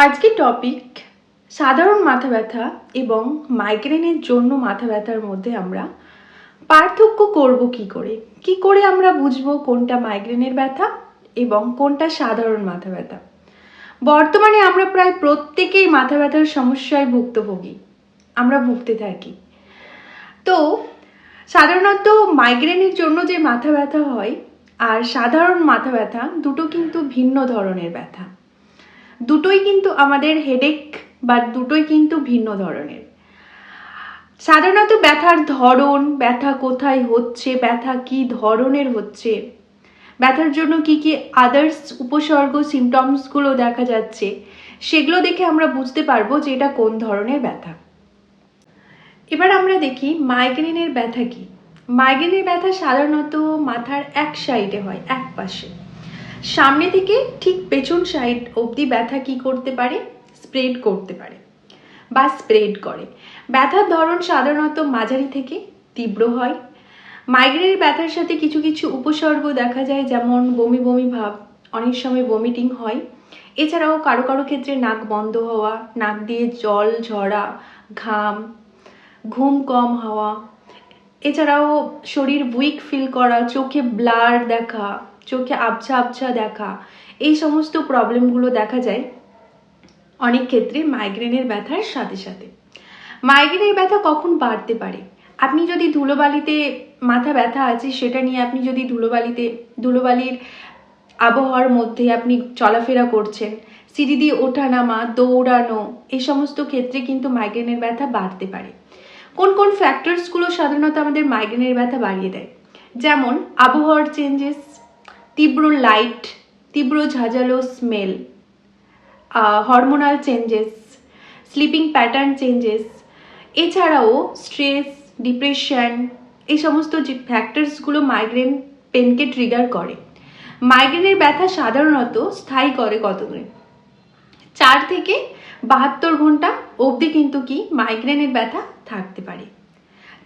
আজকে টপিক সাধারণ মাথা ব্যথা এবং মাইগ্রেনের জন্য মাথা ব্যথার মধ্যে আমরা পার্থক্য করব কি করে আমরা বুঝবো কোনটা মাইগ্রেনের ব্যথা এবং কোনটা সাধারণ মাথা ব্যথা। বর্তমানে আমরা প্রায় প্রত্যেকেই মাথা ব্যথার সমস্যায় ভুক্তভোগী, আমরা ভুগতে থাকি। তো সাধারণত মাইগ্রেনের জন্য যে মাথা ব্যথা হয় আর সাধারণ মাথা ব্যথা দুটো কিন্তু ভিন্ন ধরনের ব্যথা, দুটোই কিন্তু আমাদের হেডেক বা দুটোই কিন্তু ভিন্ন ধরনের। সাধারণত ব্যথার ধরন, ব্যথা কোথায় হচ্ছে, ব্যথা কি ধরনের হচ্ছে, ব্যথার জন্য কি কি আদার্স উপসর্গ সিমটমসগুলো দেখা যাচ্ছে, সেগুলো দেখে আমরা বুঝতে পারবো যে এটা কোন ধরনের ব্যথা। এবার আমরা দেখি মাইগ্রেনের ব্যথা কি। মাইগ্রেনের ব্যথা সাধারণত মাথার এক সাইডে হয়, এক পাশে। সামনে থেকে ঠিক পেছন সাইড অবধি ব্যথা কি করতে পারে, স্প্রেড করতে পারে বা স্প্রেড করে। ব্যথার ধরন সাধারণত মাঝারি থেকে তীব্র হয়। মাইগ্রেনের ব্যথার সাথে কিছু কিছু উপসর্গ দেখা যায়, যেমন বমি বমি ভাব, অনেক সময় ভমিটিং হয়। এছাড়াও কারো কারো ক্ষেত্রে নাক বন্ধ হওয়া, নাক দিয়ে জল ঝরা, ঘাম, ঘুম কম হওয়া, এছাড়াও শরীর উইক ফিল করা, চোখে ব্লার দেখা, চোখে আবছা আবছা দেখা, এই সমস্ত প্রবলেমগুলো দেখা যায় অনেক ক্ষেত্রে মাইগ্রেনের ব্যথার সাথে সাথে। মাইগ্রেনের ব্যথা কখন বাড়তে পারে? আপনি যদি ধুলোবালিতে মাথা ব্যথা আছে সেটা নিয়ে আপনি যদি ধুলোবালির আবহাওয়ার মধ্যে আপনি চলাফেরা করছেন, সিঁড়ি দিয়ে ওঠা নামা, দৌড়ানো, এই সমস্ত ক্ষেত্রে কিন্তু মাইগ্রেনের ব্যথা বাড়তে পারে। কোন কোন ফ্যাক্টরসগুলো সাধারণত আমাদের মাইগ্রেনের ব্যথা বাড়িয়ে দেয়? যেমন আবহাওয়ার চেঞ্জেস, তীব্র লাইট, তীব্র ঝাঁঝালো smell, hormonal changes, sleeping pattern changes, এছাড়াও স্ট্রেস, ডিপ্রেশন, এই সমস্ত যে ফ্যাক্টরসগুলো মাইগ্রেন পেনকে ট্রিগার করে। মাইগ্রেনের ব্যথা সাধারণত স্থায়ী করে কতদিন? 4 থেকে 72 ঘন্টা অবধি কিন্তু কি মাইগ্রেনের ব্যথা থাকতে পারে।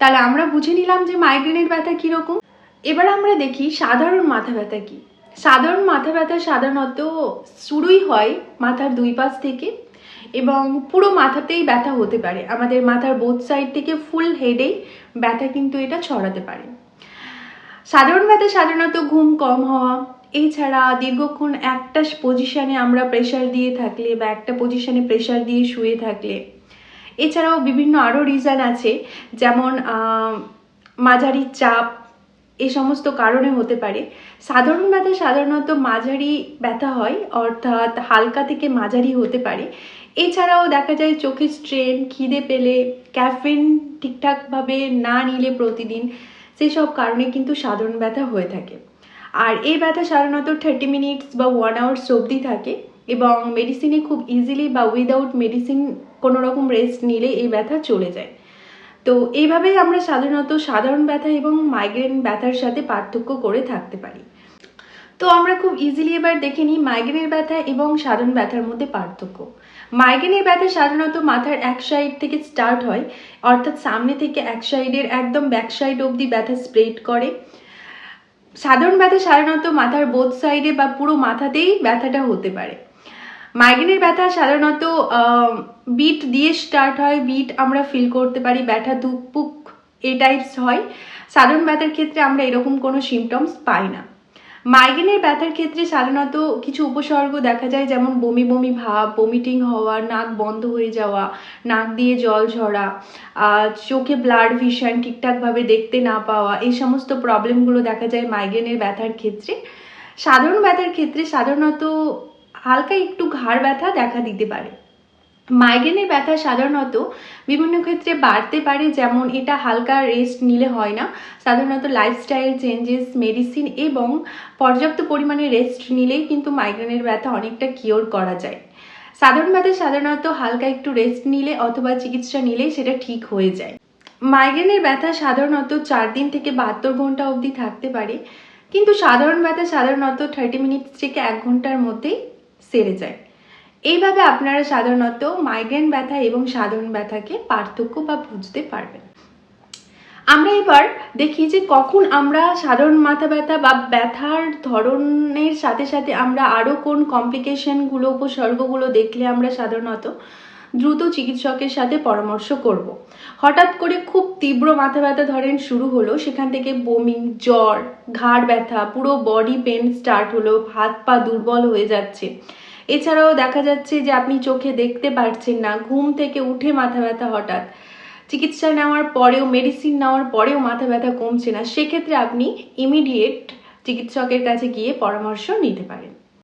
তাহলে আমরা বুঝে নিলাম যে মাইগ্রেনের ব্যথা কীরকম। এবার আমরা দেখি সাধারণ মাথা ব্যথা কি। সাধারণ মাথা ব্যথা সাধারণত শুরুই হয় মাথার দুই পাশ থেকে এবং পুরো মাথাতেই ব্যথা হতে পারে। আমাদের মাথার বোথ সাইড থেকে ফুল হেডেই ব্যথা কিন্তু এটা ছড়াতে পারে। সাধারণ ব্যথা সাধারণত ঘুম কম হওয়া, এছাড়া দীর্ঘক্ষণ একটা পজিশনে আমরা প্রেশার দিয়ে থাকলে বা একটা পজিশনে প্রেশার দিয়ে শুয়ে থাকলে, এছাড়াও বিভিন্ন আরও রিজন আছে, যেমন মাঝারি চাপ, এই সমস্ত কারণে হতে পারে। সাধারণ ব্যথা সাধারণত মাঝারি ব্যথা হয়, অর্থাৎ হালকা থেকে মাঝারি হতে পারে। এছাড়াও দেখা যায় চোখের স্ট্রেন, খিদে পেলে, ক্যাফিন ঠিকঠাকভাবে না নিলে প্রতিদিন, সেই সব কারণে কিন্তু সাধারণ ব্যথা হয়ে থাকে। আর এই ব্যথা সাধারণত 30 মিনিটস বা 1 আওয়ার্স অবধি থাকে এবং মেডিসিনে খুব ইজিলি বা উইদাউট মেডিসিন কোনো রকম রেস্ট নিলে এই ব্যথা চলে যায়। তো এইভাবেই আমরা সাধারণত সাধারণ ব্যথা এবং মাইগ্রেন ব্যথার সাথে পার্থক্য করে থাকতে পারি। তো আমরা খুব ইজিলি এবার দেখে নিই মাইগ্রেনের ব্যথা এবং সাধারণ ব্যথার মধ্যে পার্থক্য। মাইগ্রেনের ব্যথা সাধারণত মাথার এক সাইড থেকে স্টার্ট হয়, অর্থাৎ সামনে থেকে এক সাইডের একদম ব্যাক সাইড অবধি ব্যথা স্প্রেড করে। সাধারণ ব্যথা সাধারণত মাথার বোথ সাইডে বা পুরো মাথাতেই ব্যথাটা হতে পারে। মাইগ্রেনের ব্যথা সাধারণত বিট দিয়ে স্টার্ট হয়, বিট আমরা ফিল করতে পারি, ব্যথা ধুকপুক এই টাইপস হয়। সাধারণ ব্যথার ক্ষেত্রে আমরা এরকম কোনো সিমটমস পাই না। মাইগ্রেনের ব্যথার ক্ষেত্রে সাধারণত কিছু উপসর্গ দেখা যায়, যেমন বমি বমি ভাব, ভমিটিং হওয়া, নাক বন্ধ হয়ে যাওয়া, নাক দিয়ে জল ঝরা, চোখে ব্লাড ভিশন, ঠিকঠাকভাবে দেখতে না পাওয়া, এই সমস্ত প্রবলেমগুলো দেখা যায় মাইগ্রেনের ব্যথার ক্ষেত্রে। সাধারণ ব্যথার ক্ষেত্রে সাধারণত হালকা একটু ঘাড় ব্যথা দেখা দিতে পারে। মাইগ্রেনের ব্যথা সাধারণত বিভিন্ন ক্ষেত্রে বাড়তে পারে, যেমন এটা হালকা রেস্ট নিলে হয় না, সাধারণত লাইফস্টাইল চেঞ্জেস, মেডিসিন এবং পর্যাপ্ত পরিমাণে রেস্ট নিলেই কিন্তু মাইগ্রেনের ব্যথা অনেকটা কিওর করা যায়। সাধারণ ব্যথা সাধারণত হালকা একটু রেস্ট নিলে অথবা চিকিৎসা নিলেই সেটা ঠিক হয়ে যায়। মাইগ্রেনের ব্যথা সাধারণত 4 দিন থেকে 72 ঘন্টা অবধি থাকতে পারে, কিন্তু সাধারণ ব্যথা সাধারণত 30 মিনিটস থেকে 1 ঘন্টার মধ্যেই সেরে যায়। এইভাবে আপনারা সাধারণত মাইগ্রেন ব্যথা এবং সাধারণ ব্যথাকে পার্থক্য বা বুঝতে পারবেন। আমরা এবার দেখি যে কখন আমরা সাধারণ মাথা ব্যথা বা ব্যথার ধরনের সাথে সাথে আমরা আরও কোন কমপ্লিকেশনগুলো, উপসর্গগুলো দেখলে আমরা সাধারণত দ্রুত চিকিৎসকের সাথে পরামর্শ করব। হঠাৎ করে খুব তীব্র মাথা ব্যথা ধরেন শুরু হলো, সেখান থেকে বমি, জ্বর, ঘাড় ব্যথা, পুরো বডি পেন স্টার্ট হলো, হাত পা দুর্বল হয়ে যাচ্ছে। এছাড়াও দেখা যাচ্ছে যে আপনি চোখে দেখতে পারছেন না, ঘুম থেকে উঠে মাথা ব্যথা হঠাৎ, চিকিৎসা নেওয়ার পরেও, মেডিসিন নেওয়ার পরেও মাথা ব্যথা কমছে না, সেক্ষেত্রে আপনি ইমিডিয়েট চিকিৎসকের কাছে গিয়ে পরামর্শ নিতে পারেন।